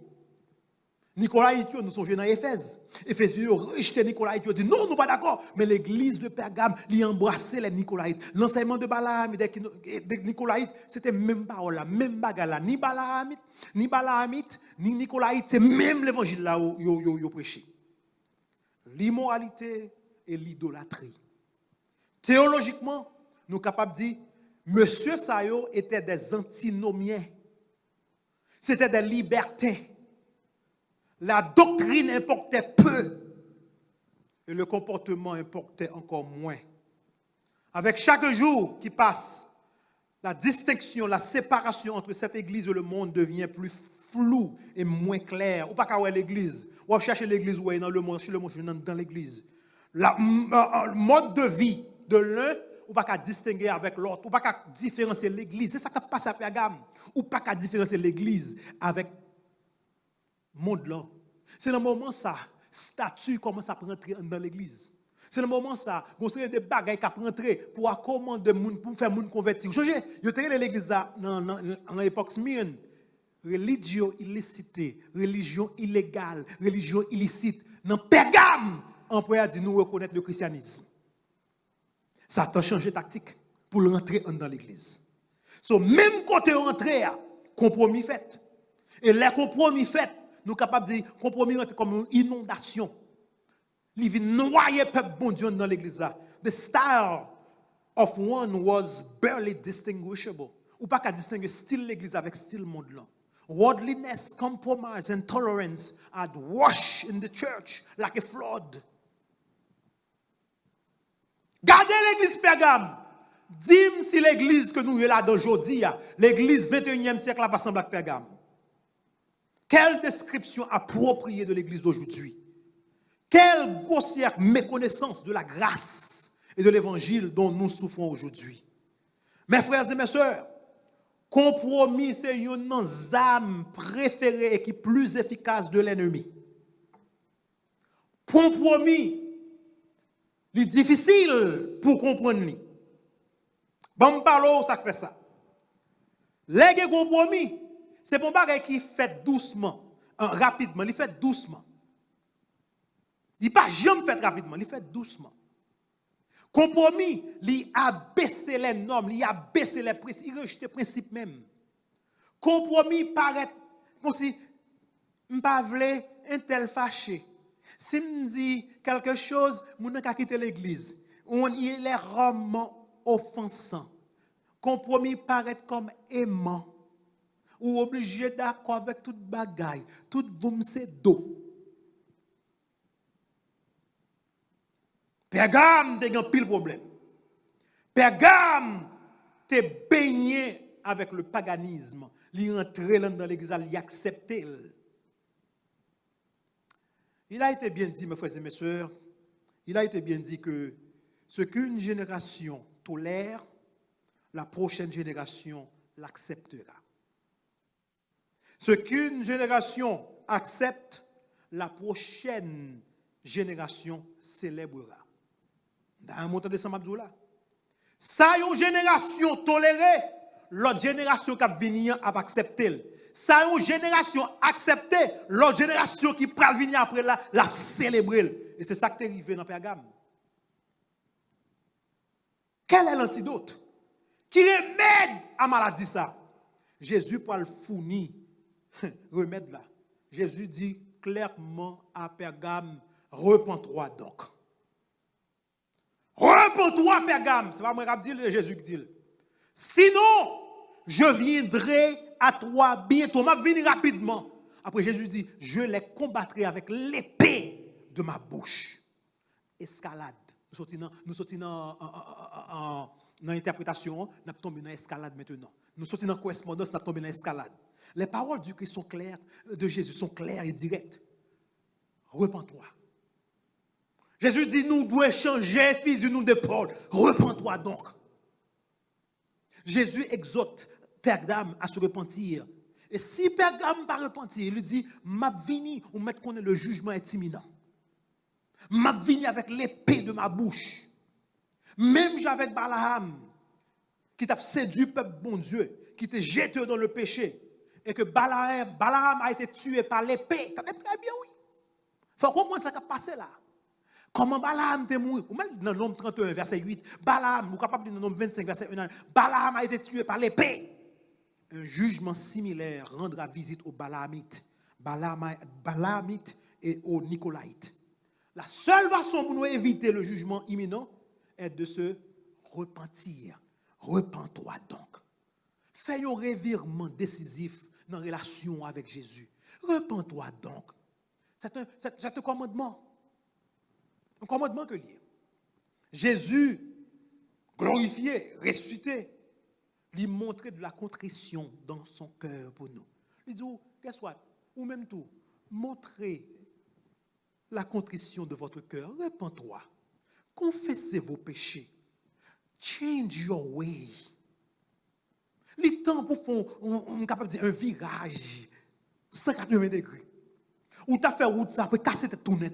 Nicolaïtes, nous sommes dans Éphèse. Éphèse, ils ont rejeté Nicolaïtes, ils ont dit non, nous pas d'accord. Mais l'église de Pergame, ils ont embrassé les Nicolaïtes. L'enseignement de Balaam et des Nicolaïtes, c'était même parole là, même bagarre là. Ni Balaamite, ni Nicolaïte, c'est même l'évangile là où ils prêché. L'immoralité et l'idolâtrie. Théologiquement, nous sommes capables de dire, Monsieur Sayo était des antinomiens. C'était des libertins. La doctrine importait peu et le comportement importait encore moins. Avec chaque jour qui passe, la distinction, la séparation entre cette église et le monde devient plus floue et moins claire. Ou pas qu'à l'église. Ou chercher l'église ou dans le monde, chez le monde, dans l'église. Le mode de vie de l'un, ou pas qu'à distinguer avec l'autre, ou pas qu'à différencier l'église. C'est ça qui passe à Pergame. Ou pas qu'à différencier l'église avec monde là. C'est le moment ça, statut commence à rentrer dans l'église. C'est le moment ça, vous avez des bagages qui rentrer pour accommoder monde pour faire monde convertir. Vous changez, vous avez l'église dans l'époque Smyrne, religion illicite, religion illégale, religion illicite. Dans Pergame, employé a dit nous reconnaître le christianisme. Ça a changé tactique pour rentrer dans l'église. So, même quand tu es rentré, compromis fait. Et les compromis fait, nous sommes capables de dire compromis comme une inondation. Il vient noyer le peuple bon Dieu dans l'église. The style of one was barely distinguishable. Ou pas qu'à distinguer style l'église avec style monde là. Worldliness, compromise and tolerance had washed in the church like a flood. Gardez l'église Pergame. Dis-moi si l'église que nous sommes là d'aujourd'hui, l'église 21e siècle, n'a pas semblé à Pergame. Quelle description appropriée de l'église d'aujourd'hui? Quelle grossière méconnaissance de la grâce et de l'évangile dont nous souffrons aujourd'hui. Mes frères et mes sœurs, compromis, c'est une arme préférée et qui est plus efficace de l'ennemi. Compromis, c'est difficile pour comprendre. Bon, parlons, ça fait ça. Les compromis, c'est un bagage qui fait doucement, rapidement, il fait doucement. Il n'est pas jamais fait rapidement, il fait doucement. Compromis, il a baissé les normes, il a baissé les principes, il a rejeté les principes même. Compromis paraît comme si je ne pas un tel fâché. Si je dis quelque chose, je ne pas quitter l'église. Il est rarement offensant. Compromis paraît comme aimant. Ou obligé d'accord avec toute bagaille. Tout vous c'est dos. Pergame, tu as un pile problème. Pergame, tu es baigné avec le paganisme. Il est entré dans l'église, il a accepté. Il a été bien dit, mes frères et mes sœurs, il a été bien dit que ce qu'une génération tolère, la prochaine génération l'acceptera. Ce qu'une génération accepte, la prochaine génération célébrera. Dans un montant de Samabdoula. Ça, une génération tolérée, l'autre génération qui vient à accepter. Ça, une génération acceptée, l'autre génération qui peut venir après la célébrer. Et c'est ça qui est arrivé dans Pergame. Quel est l'antidote? Qui remède à maladie ça? Jésus peut le fournir. Remède là. Jésus dit clairement à Pergame, repens-toi donc. Repens-toi, Pergame. C'est pas moi qui dis, Jésus qui dit. Sinon, je viendrai à toi bientôt. Je vais venir rapidement. Après, Jésus dit, je les combattrai avec l'épée de ma bouche. Escalade. Nous sortons dans l'interprétation, nous tombons dans l'escalade maintenant. Nous sortons dans la correspondance, nous tombons dans l'escalade. Les paroles du Christ sont claires, de Jésus sont claires et directes. Repens-toi. Jésus dit, nous devons changer fusil nous d'épaule. Repens-toi donc. Jésus exhorte Pergame à se repentir. Et si Pergame ne va pas repentir, il lui dit, m'a vini ou mettre qu'on est le jugement est imminent. M'a vini avec l'épée de ma bouche. Même avec Balaam, qui t'a séduit le peuple bon Dieu, qui t'a jeté dans le péché, et que Balaam a été tué par l'épée. T'as très bien, oui. Il faut comprendre ce qui a passé là. Comment Balaam est mort? Ou même dans Nombre 31, verset 8, Balaam, vous capable de dans Nombre 25, verset 1, Balaam a été tué par l'épée. Un jugement similaire rendra visite aux Balaamites, et aux Nicolaïtes. La seule façon pour nous éviter le jugement imminent est de se repentir. Repens-toi donc. Fais un revirement décisif dans la relation avec Jésus. Repens-toi donc. C'est un commandement. Un commandement que lié. Jésus, glorifié, ressuscité, lui montrait de la contrition dans son cœur pour nous. Il dit, qu'est-ce que ou même tout, montrez la contrition de votre cœur. Repens-toi. Confessez vos péchés. Change your way. Les temps pour faire, on est capable de dire un virage 180 degrés. Ou tu as fait route ça, après casser tourner.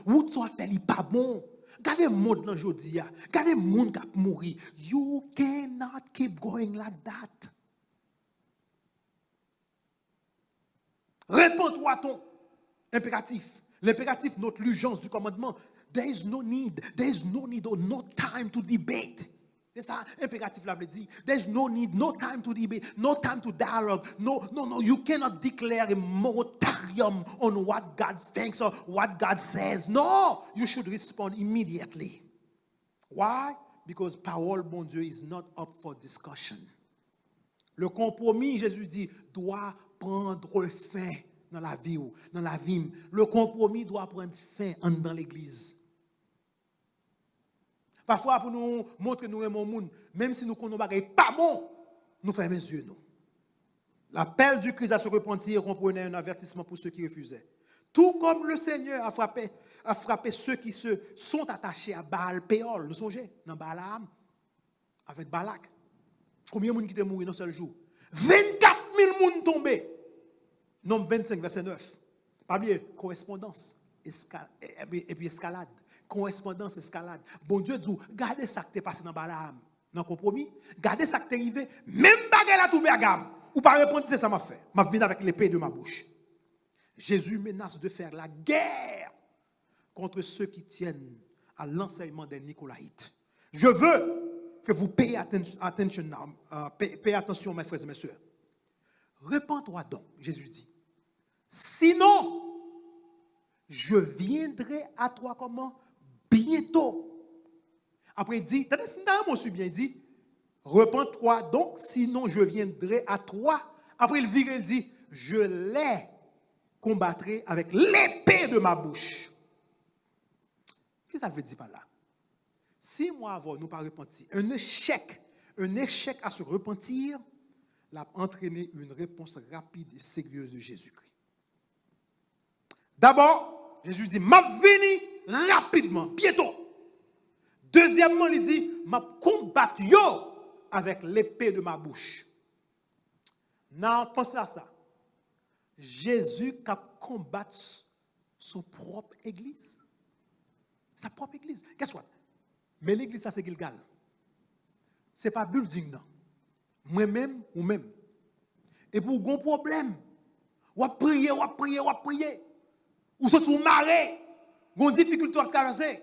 Route ça fait li pas bon. Regardez le monde aujourd'hui. Regardez le monde qui a mouru. You cannot keep going like that. Réponds-toi à ton impératif. L'impératif note l'urgence du commandement. There is no need or no time to debate. C'est ça, impératif là veut dire. There's no need, no time to debate, no time to dialogue. No, you cannot declare a moratorium on what God thinks or what God says. No, you should respond immediately. Why? Because parole, bon Dieu, is not up for discussion. Le compromis, Jésus dit, doit prendre fin dans la vie ou dans la vie. Le compromis doit prendre fin dans l'église. Parfois, pour nous montrer que nous aimons le monde, même si nous connaissons des choses pas bon, nous fermons les yeux. Nous. L'appel du Christ à se repentir comprenait un avertissement pour ceux qui refusaient. Tout comme le Seigneur a frappé ceux qui se sont attachés à Baal Péol. Nous songez, dans Balaam, avec Balak. Combien de monde qui est mort dans un seul jour? 24 000 personnes tombées. Nombre 25, verset 9. Pas oublier, correspondance, et puis escalade. Correspondance, escalade. Bon Dieu dit, gardez ça qui est passé dans Balaam. Dans le compromis, gardez ça qui est arrivé. Même baguette la tombé à gamme. Ou pas répondre, c'est ça m'a fait. M'a venu avec l'épée de ma bouche. Jésus menace de faire la guerre contre ceux qui tiennent à l'enseignement des Nicolaïtes. Je veux que vous payiez attention, mes frères et mes sœurs. Répands-toi donc, Jésus dit. Sinon, je viendrai à toi comment? Bientôt. Après, il dit, bien dit, repens-toi donc, sinon je viendrai à toi. Après, il vire, il dit, je les combattrai avec l'épée de ma bouche. Qu'est-ce que ça veut dire par là? Si moi avant nous pas repenti, un échec à se repentir, l'a entraîné une réponse rapide et sérieuse de Jésus-Christ. D'abord, Jésus dit, m'a venu rapidement, bientôt. Deuxièmement, il dit, m'a combattu avec l'épée de ma bouche. Non, pensez à ça. Jésus a combattu son propre église. Sa propre église. Qu'est-ce que c'est? Mais l'église, ça c'est Gilgal. Ce n'est pas building, non. Moi-même ou même. Et pour un problème, ou prier. Ou surtout marrer. Ou une difficulté à traverser.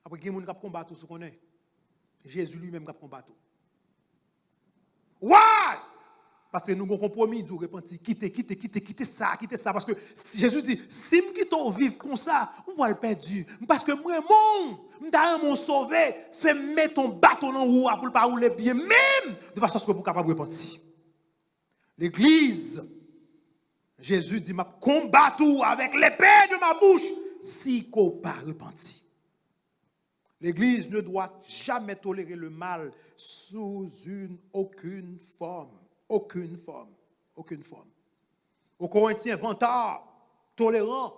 Après, il y a des gens qui combattent tout ce qu'on est. Jésus lui-même qui combat tout. Ouais! Parce que nous avons un compromis, nous repentir, quitter ça. Parce que Jésus dit, si je quitte vivre comme ça, on va le perdre. Parce que moi, mon sauvé, fais mettre ton bâton en roue pour ne pas rouler bien, même de façon à ce que vous soyez capable de repentir. L'église, Jésus dit, je combat tout avec l'épée de ma bouche, si vous ne pas repentir. L'église ne doit jamais tolérer le mal sous aucune forme. Aucune forme. Aux Corinthiens, vantard, tolérant,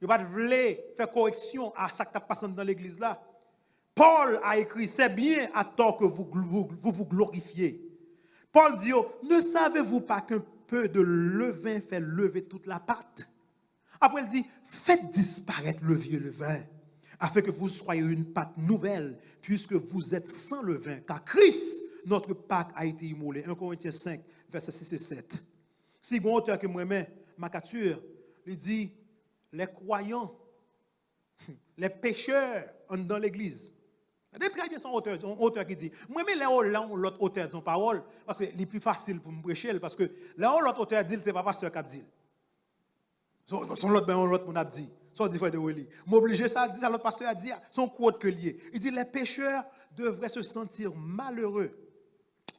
il ne va pas faire correction à ce qui est passé dans l'église là. Paul a écrit, c'est bien à tort que vous glorifiez. Paul dit, ne savez-vous pas qu'un peu de levain fait lever toute la pâte? Après il dit, faites disparaître le vieux levain, afin que vous soyez une pâte nouvelle, puisque vous êtes sans levain, car Christ, notre Pâque, a été immolé. 1 Corinthiens 5, versets 6 et 7. Si un auteur que moi-même, ma capture, il dit, les croyants, les pécheurs dans l'église. C'est très bien son auteur qui dit, moi-même, l'autre auteur de son parole, parce que c'est plus facile pour me prêcher, parce que là où l'autre auteur dit, ce n'est pas pasteur qui dit. Son l'autre mon a dit. Son différent de Weli. M'obliger ça, dit l'autre pasteur a dit, son quote que lié. Il dit, les pécheurs devraient se sentir malheureux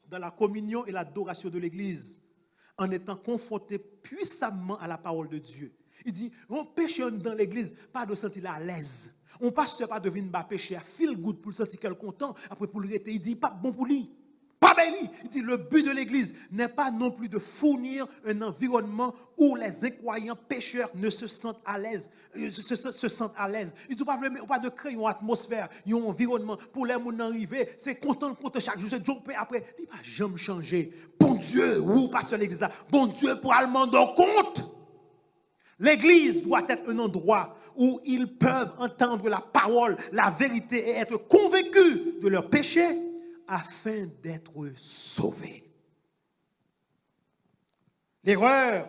dans la communion et l'adoration de l'église, en étant confrontés puissamment à la parole de Dieu. Il dit, on pécheur dans l'église, pas de sentir à l'aise. On pasteur pas de venir pécher à feel good pour le sentir qu'elle content, après pour le rester, il dit, pas bon pour lui. Pas béni. Il dit, le but de l'église n'est pas non plus de fournir un environnement où les incroyants pécheurs ne se sentent à l'aise. Se sentent à l'aise. Il dit, pas de créer une atmosphère, un environnement pour les gens arriver. C'est content chaque jour, c'est jour après. Il ne va jamais changer. Bon Dieu, ou pasteur l'église, bon Dieu pour allemand en compte. L'église doit être un endroit où ils peuvent entendre la parole, la vérité et être convaincus de leurs péchés, afin d'être sauvés. L'erreur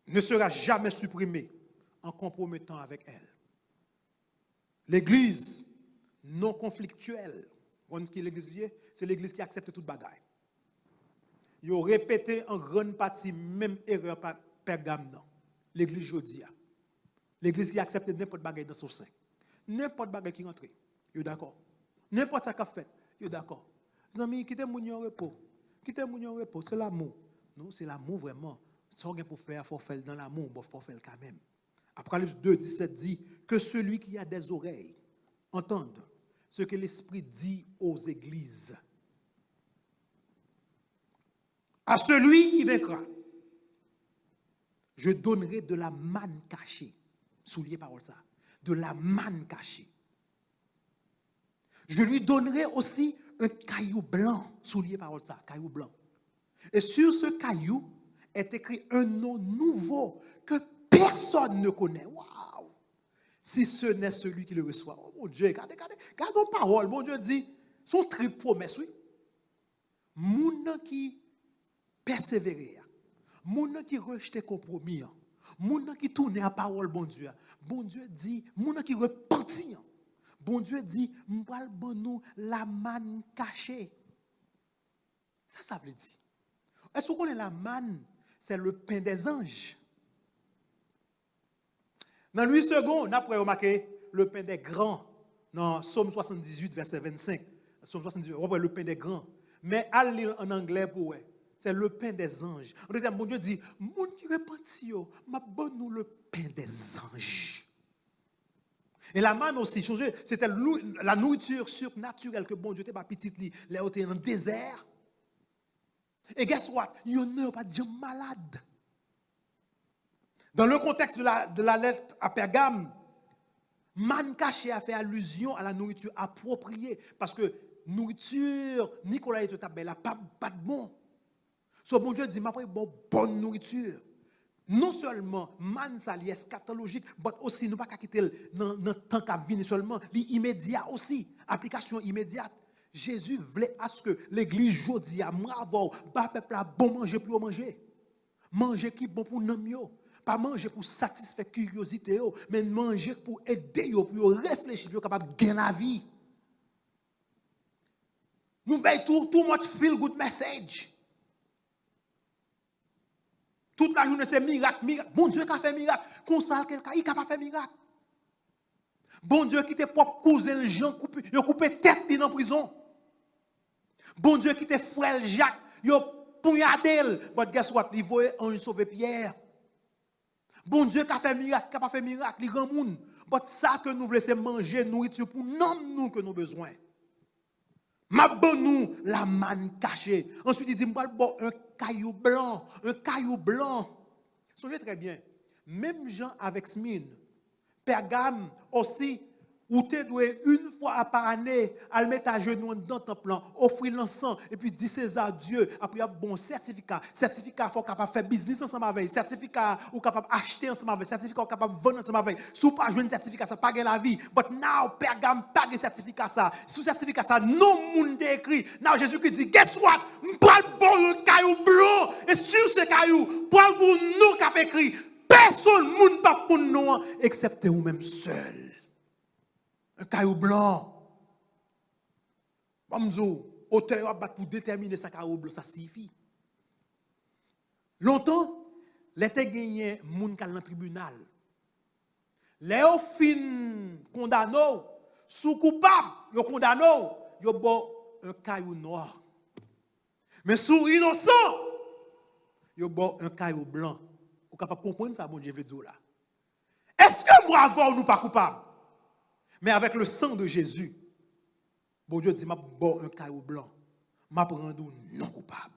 ne sera jamais supprimée en compromettant avec elle. L'église non conflictuelle, c'est l'église qui accepte toute bagaille. Ils ont répété en grande partie même erreur par Pergame. L'église Jodia. L'église qui accepte n'importe bagaille dans son sein. N'importe bagaille qui rentre, yo d'accord. N'importe ça qu'a fait, yo d'accord. Les amis, quittez mon repos. Quittez mon repos, c'est l'amour. Non, c'est l'amour vraiment. Ce qu'on pour faire, il faut faire dans l'amour, il faut faire quand même. Apocalypse 2, 17 dit que celui qui a des oreilles entende ce que l'Esprit dit aux églises. À celui qui vaincra, je donnerai de la manne cachée. Souliez parole ça. De la manne cachée. Je lui donnerai aussi un caillou blanc. Souliez parole ça, caillou blanc. Et sur ce caillou est écrit un nom nouveau que personne ne connaît. Waouh! Si ce n'est celui qui le reçoit. Oh mon Dieu, regardez nos paroles. Mon Dieu dit, son triple promesse, oui. Moun qui persévérer, moun qui rejette compromis, moun qui tourne à parole bon Dieu dit, moun qui repentit, bon Dieu dit, m'pral ban nous la manne cachée. Ça veut dire. Est-ce qu'on connaît la manne? C'est le pain des anges. Dans 8 secondes, après remarqué le pain des grands, dans Psaume 78, verset 25. Psaume 78, on voit le pain des grands. Mais à lire en anglais pour c'est le pain des anges. En fait, mon Dieu dit, moun qui repentit, m'a bonne nous le pain des anges. Et la manne aussi, c'était la nourriture surnaturelle que bon Dieu était pas petite li, là était dans le désert. Et guess what? Il n'y a pas de gens malades. Dans le contexte de la lettre à Pergame, manne cachée a fait allusion à la nourriture appropriée. Parce que nourriture, Nicolas et Tabel, pas de bon. So bon Dieu dit, m'a pris bonne nourriture. Non seulement man ça li eschatologique, mais aussi nous pas quitter dans temps qu'a venir seulement, li immédiat aussi, application immédiate. Jésus voulait à ce que l'église jodi a bravo, pas peuple a bon manger pour manger. Manger qui bon pour nam yo, pas manger pour satisfaire curiosité yo, mais manger pour aider yo pour réfléchir, pour capable gagner la vie. Nous bay too much feel good message. Toute la journée, c'est miracle. Bon Dieu qui a fait miracle. Comme ça, il n'a pas fait miracle. Bon Dieu qui t'a propre cousin le Jean, il a coupé tête dans la prison. Bon Dieu qui t'a frère Jacques, il a poignardé. But guess what? Il voulait ange sauver Pierre. Bon Dieu qui a fait miracle, qui n'a pas fait miracle, il grand monde. But ça que nous voulons, c'est manger, nourriture pour nous que nous avons besoin. Ma bonne nous la manne cachée. Ensuite, il dit, moi, un caillou blanc, un caillou blanc. Songez très bien. Même Jean avec Smyrne, Pergame aussi, où tu dois une fois par année, à le mettre à genoux dans ton plan, offrir l'encens, et puis dire César Dieu, après il y a bon certificat. Certificat, il faut capable faire business ensemble avec. Certificat, ou capable acheter ensemble avec. Certificat, ou capable vendre ensemble avec. Si vous pas jouer un certificat, ça pas la vie. But now, Pergame, pas de certificat ça. Sous certificat ça, non monde écrit. Now, Jésus qui dit, guess what? M'pral bon le caillou blanc, et sur ce caillou, pral pour nous qui a écrit, personne monde pas pour nous, excepté vous-même seul. Un caillou blanc. Bamzo, auteur a battu pour déterminer sa caillou blanc, ça suffit. Longtemps, l'été gagné moun kal dans tribunal. Les fin condamné, sous coupable, yo condamné, yo bon un caillou noir. Mais sous innocent, yo bon un caillou blanc. Vous capable comprendre ça, bon Dieu veut dire là. Est-ce que moi avant nous pas coupable? Mais avec le sang de Jésus, bon Dieu dit, m'a bon un caillou blanc, m'a rendu non coupable.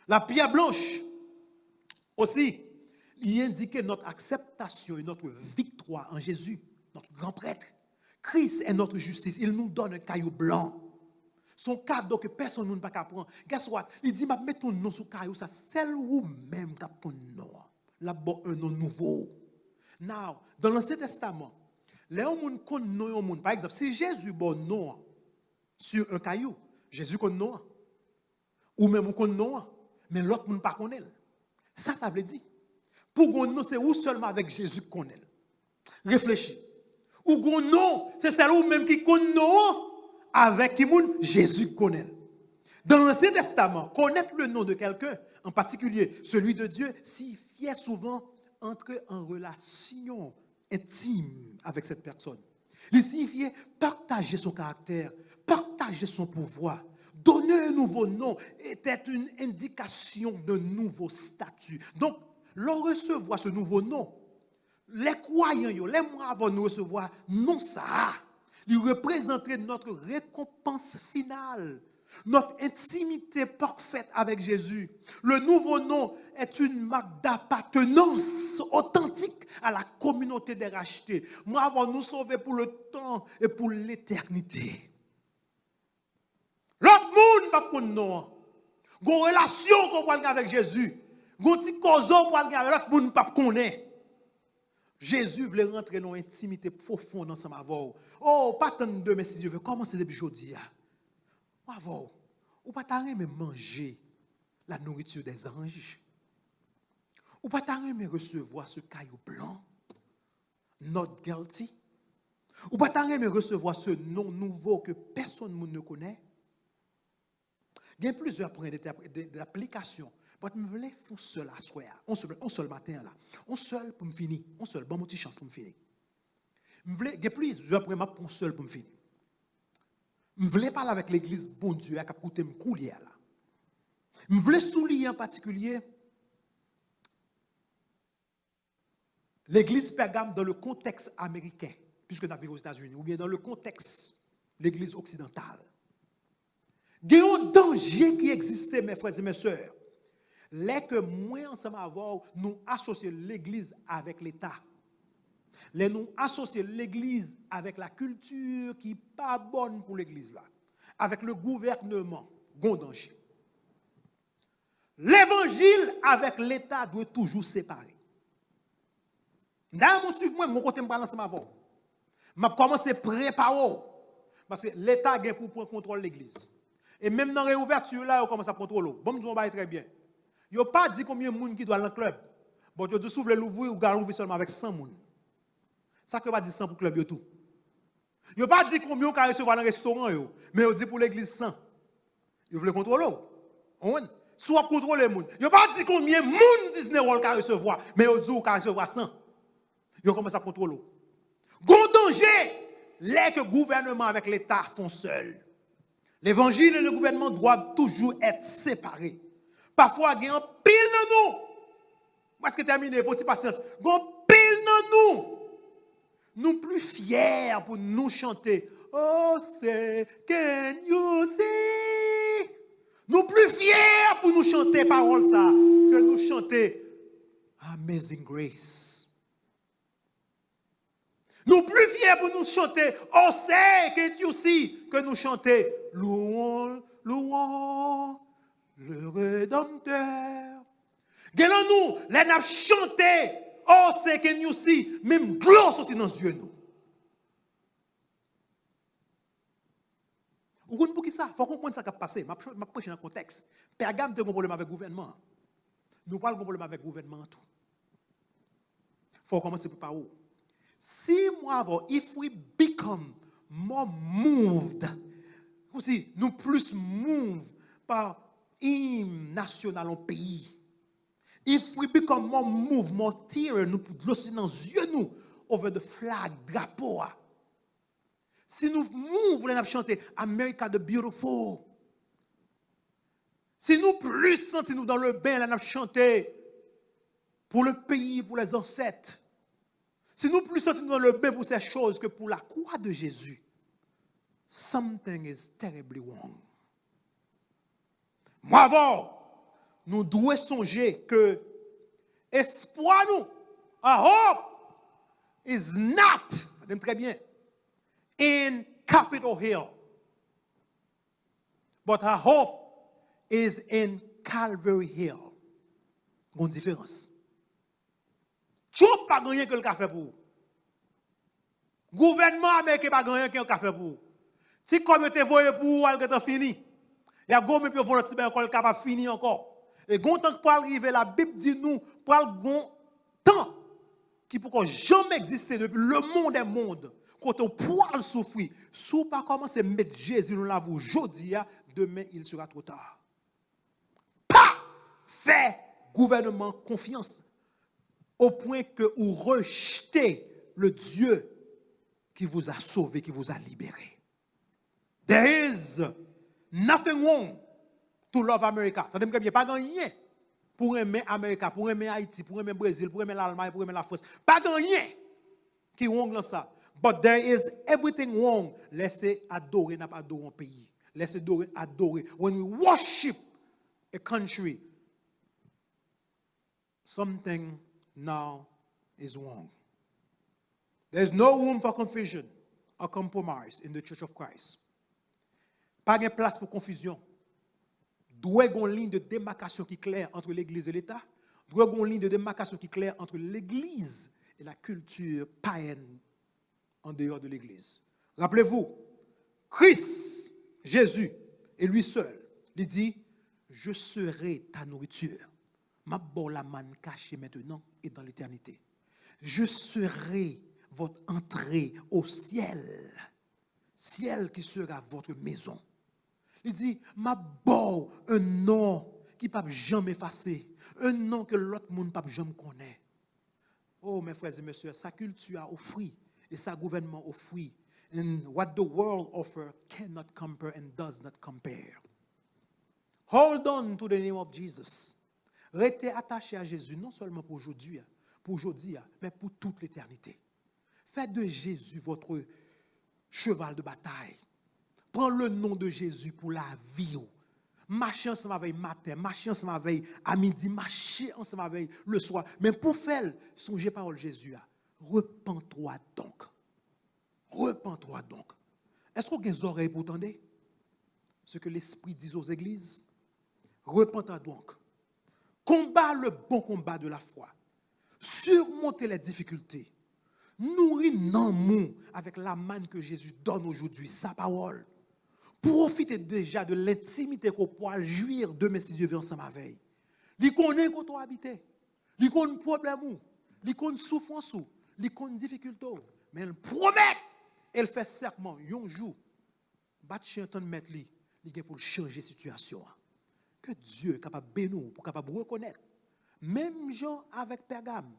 La pierre blanche, aussi, il indique notre acceptation et notre victoire en Jésus, notre grand prêtre. Christ est notre justice, il nous donne un caillou blanc. Son cadeau que personne ne peut pas prendre. Guess what? Il dit, m'a mettre ton nom sur caillou, ça, c'est vous-même qui a ton nom. Là, bon, un nom nouveau. Now, dans l'Ancien Testament, les gens connaissent un monde. Par exemple, si Jésus bon nom sur un caillou, Jésus connaît nom. Ou même on connaît nom, mais l'autre monde pas connaît. Ça veut dire. Pour qu'on nom, c'est où seulement avec Jésus qu'on connaît. Réfléchis. Ou qu'on nom, c'est celle où même qui connaît nom avec qui monde Jésus connaît. Dans l'Ancien Testament, connaître le nom de quelqu'un, en particulier celui de Dieu, signifiait souvent entrer en relation intime avec cette personne. Il signifiait partager son caractère, partager son pouvoir. Donner un nouveau nom était une indication d'un nouveau statut. Donc, l'on recevoir ce nouveau nom, les croyants, les mois avant nous recevoir, non ça. Il représenterait notre récompense finale, notre intimité parfaite avec Jésus. Le nouveau nom est une marque d'appartenance authentique à la communauté des rachetés. Moi, avant nous sauver pour le temps et pour l'éternité. L'autre monde pas pour nous. Une relation qu'on va avec Jésus. Une petite cause qu'on va avec l'autre monde pas connaît. Jésus voulait rentrer dans l'intimité profonde ensemble avec vous. Oh, pas tant de mais si je veux commencer depuis aujourd'hui. Ou pas t'arrêter de manger la nourriture des anges. Ou pas t'arrêter de recevoir ce caillou blanc. Not guilty. Ou pas t'arrêter de recevoir ce nom nouveau que personne ne connaît. Il y a plusieurs points d'application. Mais je voulais faire seul à soir. On seul matin là. On seul pour me finir. On seul, bon, petite chance pour me finir. Il y a plusieurs points pour seul pour me finir. Je voulais parler avec l'église bon Dieu qui a coûté me couler là. Je voulais souligner en particulier l'église Pergame dans le contexte américain, puisque nous vivons aux États-Unis, ou bien dans le contexte de l'église occidentale. Il y a un danger qui existait, mes frères et mes sœurs. Les que moi, ensemble avec nous associons l'église avec l'État. Les nous associons l'église avec la culture qui n'est pas bonne pour l'église là. Avec le gouvernement, bon danger. L'évangile avec l'État doit toujours séparer. Dans mon côté, je vais ensemble avec vous. Je vais commencer à préparer. Parce que l'État a pour prendre contrôle de l'église. Et même dans la réouverture, là, on commence à contrôler. Bon, nous allons très bien. Il n'y a pas dit combien de monde qui doit dans le club. Bon, tu dis ouvrir l'ouvrir ou l'ouvrir seulement avec 100 personnes. Ça ne veut pas dire 100 pour le club et tout. Il n'y a pas dit combien on peut recevoir dans le restaurant, mais on dit pour l'église 100. Il veut contrôler. Soit contrôler les gens. Il n'y a pas dit combien de monde Disney World peut recevoir, mais on dit qu'on peut recevoir 100. Il commence à contrôler. Gros danger, les que le gouvernement avec l'État font seuls. L'évangile et le gouvernement doivent toujours être séparés. Parfois, il y a un pile dans nous. Parce que terminé, petite patience. Il y a un pile dans nous. Nous plus fiers pour nous chanter. Oh, c'est can you see? Nous plus fiers pour nous chanter paroles ça que nous chanter Amazing Grace. Nous plus fiers pour nous chanter oh, c'est can you see que nous chanter louons, louons le Rédempteur. Gardons-nous, les n'a chanté oh, c'est can you see, même gloss aussi dans les yeux nous. Vous comprenez pour qui ça? Il faut comprendre ça qui a passé. Je prêche dans le contexte. Pergame a un problème avec le gouvernement. Nous parlons d'un problème avec le gouvernement. Il faut commencer par où? Si moi, if we become more moved, aussi, nous plus moved par hymne national en pays. If we become more moved, more tear, nous glosser dans les yeux nous over the flag, drapeau. Si nous voulons chanter America the Beautiful. Si nous plus sentons nous dans le bain, nous chanter pour le pays, pour les ancêtres. Si nous plus sentons nous dans le bain pour ces choses que pour la croix de Jésus, something is terribly wrong. Moi avant, nous devons songer que espoir nous, our hope is not, très bien, in Capitol Hill, but our hope is in Calvary Hill. Une différence. Tu n'as pas gagné que le café pour vous. Gouvernement américain n'a pas gagné que le café pour vous. Si comme tu voyé pour vous, elle est fini. Il y a gomme pour vous le encore capable fini encore. Et quand temps pour arriver, la Bible dit nous pour le temps qui pourquoi jamais existé depuis le monde des mondes. Quand on pourra souffrir, si on pas commencer à mettre Jésus dans la vie aujourd'hui, demain il sera trop tard. Pas fait gouvernement confiance au point que vous rejetez le Dieu qui vous a sauvé, qui vous a libéré. There is nothing wrong to love America. Ça ne veut pas gagner. pour aimer l'Amérique, pour aimer Haïti, pour aimer le Brésil, pour aimer l'Allemagne, pour aimer la France. Pas de rien qui est wrong dans ça. But there is everything wrong. Laissez adorer, n'a pas adorer un pays. Laissez adorer. When we worship a country, something now is wrong. There is no room for confusion or compromise in the Church of Christ. Pas de place pour confusion. Doit y avoir une ligne de démarcation qui est claire entre l'Église et l'État. Doit y avoir une ligne de démarcation qui est claire entre l'Église et la culture païenne en dehors de l'Église. Rappelez-vous, Christ, Jésus, et lui seul, il dit, je serai ta nourriture. Ma bonne la manne cachée maintenant et dans l'éternité. Je serai votre entrée au ciel. Ciel qui sera votre maison. Il dit, ma bonne un nom qui ne peut jamais effacer. Un nom que l'autre monde ne peut jamais connaître. Oh, mes frères et mes sœurs, sa culture a offert et sa gouvernement offert. And what the world offers cannot compare and does not compare. Hold on to the name of Jesus. Restez attaché à Jésus, non seulement pour aujourd'hui, mais pour toute l'éternité. Faites de Jésus votre cheval de bataille. Prends le nom de Jésus pour la vie. Marchez ensemble avec matin, marchez ensemble avec à midi, marchez ensemble avec le soir. Mais pour faire, songez parole Jésus. Repens-toi donc. Repens-toi donc. Est-ce qu'on a des oreilles pour entendre ce que l'Esprit dit aux églises? Repens-toi donc. Combat le bon combat de la foi. Surmonter les difficultés. Nourrir l'amour avec la manne que Jésus donne aujourd'hui, sa parole. Profitez déjà de l'intimité qu'on peut jouir de mes si Dieu veut ensemble avec. Il connaît quand on habite. Il connaît problème, il connaît souffrance, il connaît difficulté. Mais il promet, il fait serment, un jour, battre chien de mettre lui, il est pour changer la situation. Que Dieu est capable de bénir, pour capable de reconnaître. Même gens avec Pergame,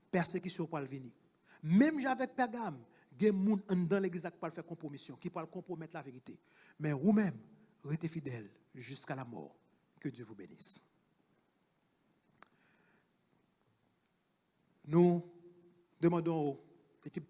persécution pour le venir. Même gens avec Pergame, il y a des gens dans l'église qui peuvent faire compromission, qui peuvent compromettre la vérité. Mais vous-même, restez fidèles jusqu'à la mort. Que Dieu vous bénisse. Nous demandons aux équipes